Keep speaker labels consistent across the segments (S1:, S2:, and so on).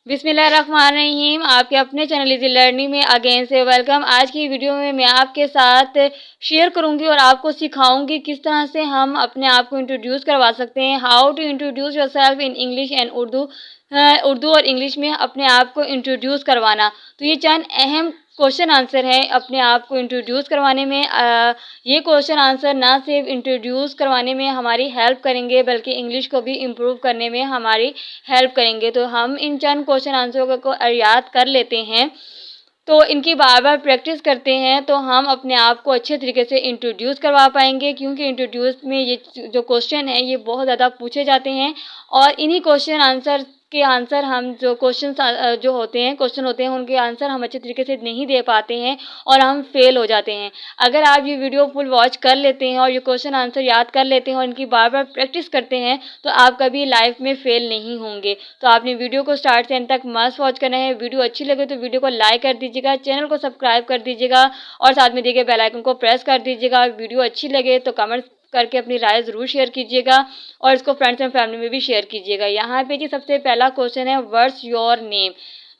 S1: बिस्मिल्लाहिर्रहमानिर्रहीम। आपके अपने चैनल इजी लर्निंग में अगेन से वेलकम। आज की वीडियो में मैं आपके साथ शेयर करूंगी और आपको सिखाऊंगी किस तरह से हम अपने आप को इंट्रोड्यूस करवा सकते हैं। How to introduce yourself in English and Urdu. Urdu और इंग्लिश में अपने आप को इंट्रोड्यूस करवाना। तो ये चंद अहम क्वेश्चन आंसर है अपने आप को इंट्रोड्यूस करवाने में। ये क्वेश्चन आंसर ना सिर्फ इंट्रोड्यूस करवाने में हमारी हेल्प करेंगे बल्कि इंग्लिश को भी इम्प्रूव करने में हमारी हेल्प करेंगे। तो हम इन चंद क्वेश्चन आंसरों को याद कर लेते हैं, तो इनकी बार बार प्रैक्टिस करते हैं तो हम अपने आप को अच्छे तरीके से इंट्रोड्यूस करवा पाएंगे। क्योंकि इंट्रोड्यूस में ये जो क्वेश्चन है ये बहुत ज़्यादा पूछे जाते हैं और इन्हीं क्वेश्चन आंसर के आंसर हम जो क्वेश्चन होते हैं उनके आंसर हम अच्छे तरीके से नहीं दे पाते हैं और हम फेल हो जाते हैं। अगर आप ये वीडियो फुल वॉच कर लेते हैं और ये क्वेश्चन आंसर याद कर लेते हैं और इनकी बार बार प्रैक्टिस करते हैं तो आप कभी लाइफ में फेल नहीं होंगे। तो आपने वीडियो को स्टार्ट से एंड तक मस्ट वॉच करना है। वीडियो अच्छी लगे तो वीडियो को लाइक कर दीजिएगा, चैनल को सब्सक्राइब कर दीजिएगा और साथ में दिए गए बेल आइकन को प्रेस कर दीजिएगा। वीडियो अच्छी लगे तो कमेंट करके अपनी राय ज़रूर शेयर कीजिएगा और इसको फ्रेंड्स एंड फैमिली में भी शेयर कीजिएगा। यहाँ पे जी सबसे पहला क्वेश्चन है व्हाट्स योर नेम।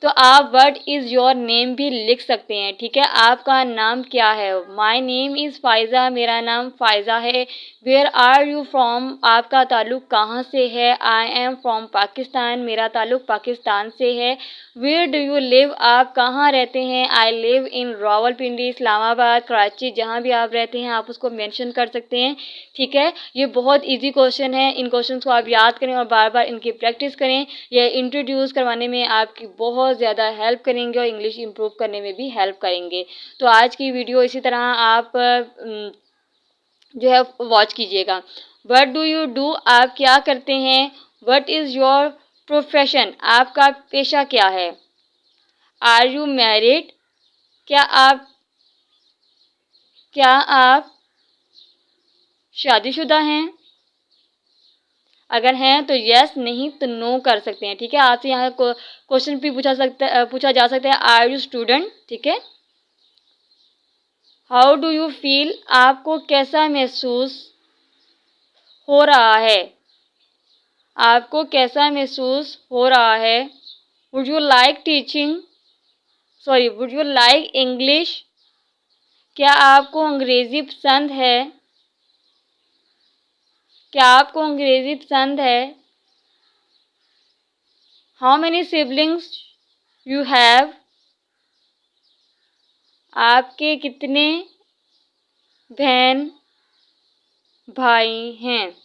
S1: तो आप व्हाट इज़ योर नेम भी लिख सकते हैं, ठीक है। आपका नाम क्या है। माय नेम इज़ फ़ायज़ा, मेरा नाम फ़ायज़ा है। वेयर आर यू फ्रॉम, आपका ताल्लुक़ कहाँ से है। आई एम फ्रॉम पाकिस्तान, मेरा ताल्लुक़ पाकिस्तान से है। वेयर डू यू लिव, आप कहाँ रहते हैं। I live in Rawalpindi, Islamabad, Karachi, जहाँ भी आप रहते हैं आप उसको मेंशन कर सकते हैं, ठीक है। ये बहुत इजी क्वेश्चन है, इन क्वेश्चंस को आप याद करें और बार बार इनकी प्रैक्टिस करें। ये इंट्रोड्यूस करवाने में आपकी बहुत ज़्यादा हेल्प करेंगे और इंग्लिश इम्प्रूव करने में भी हेल्प करेंगे। तो आज की वीडियो इसी तरह आप जो है वॉच कीजिएगा। व्हाट डू यू डू, आप क्या करते हैं। व्हाट इज़ योर प्रोफेशन, आपका पेशा क्या है। आर यू मैरिड, क्या आप शादीशुदा हैं। अगर हैं तो यस, नहीं तो नो कर सकते हैं, ठीक है। आपसे यहाँ क्वेश्चन भी पूछा जा सकता है आर यू स्टूडेंट, ठीक है। हाउ डू यू फील, आपको कैसा महसूस हो रहा है। आपको कैसा महसूस हो रहा है। Would you like would you like English, क्या आपको अंग्रेज़ी पसंद है। क्या आपको अंग्रेज़ी पसंद है। How many siblings you have, आपके कितने बहन भाई हैं।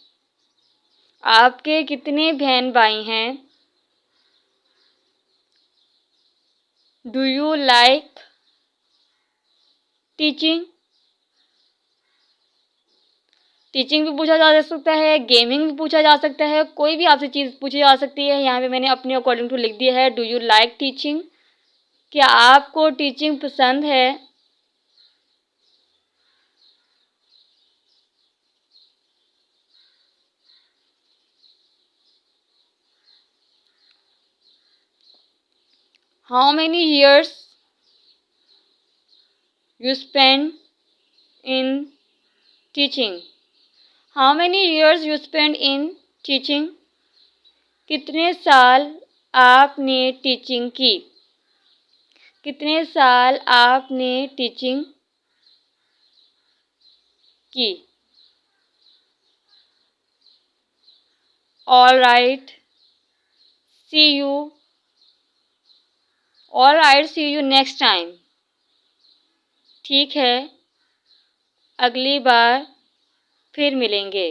S1: आपके कितने बहन भाई हैं। Do you like teaching, teaching भी पूछा जा सकता है, गेमिंग भी पूछा जा सकता है, कोई भी आपसे चीज़ पूछी जा सकती है। यहाँ पे मैंने अपने अकॉर्डिंग टू लिख दिया है डू यू लाइक टीचिंग, क्या आपको टीचिंग पसंद है। How many years you spend in teaching. How many years you spend in teaching, कितने साल आपने टीचिंग की। कितने साल आपने टीचिंग की। All right see you, all right see you next time, ठीक है अगली बार फिर मिलेंगे।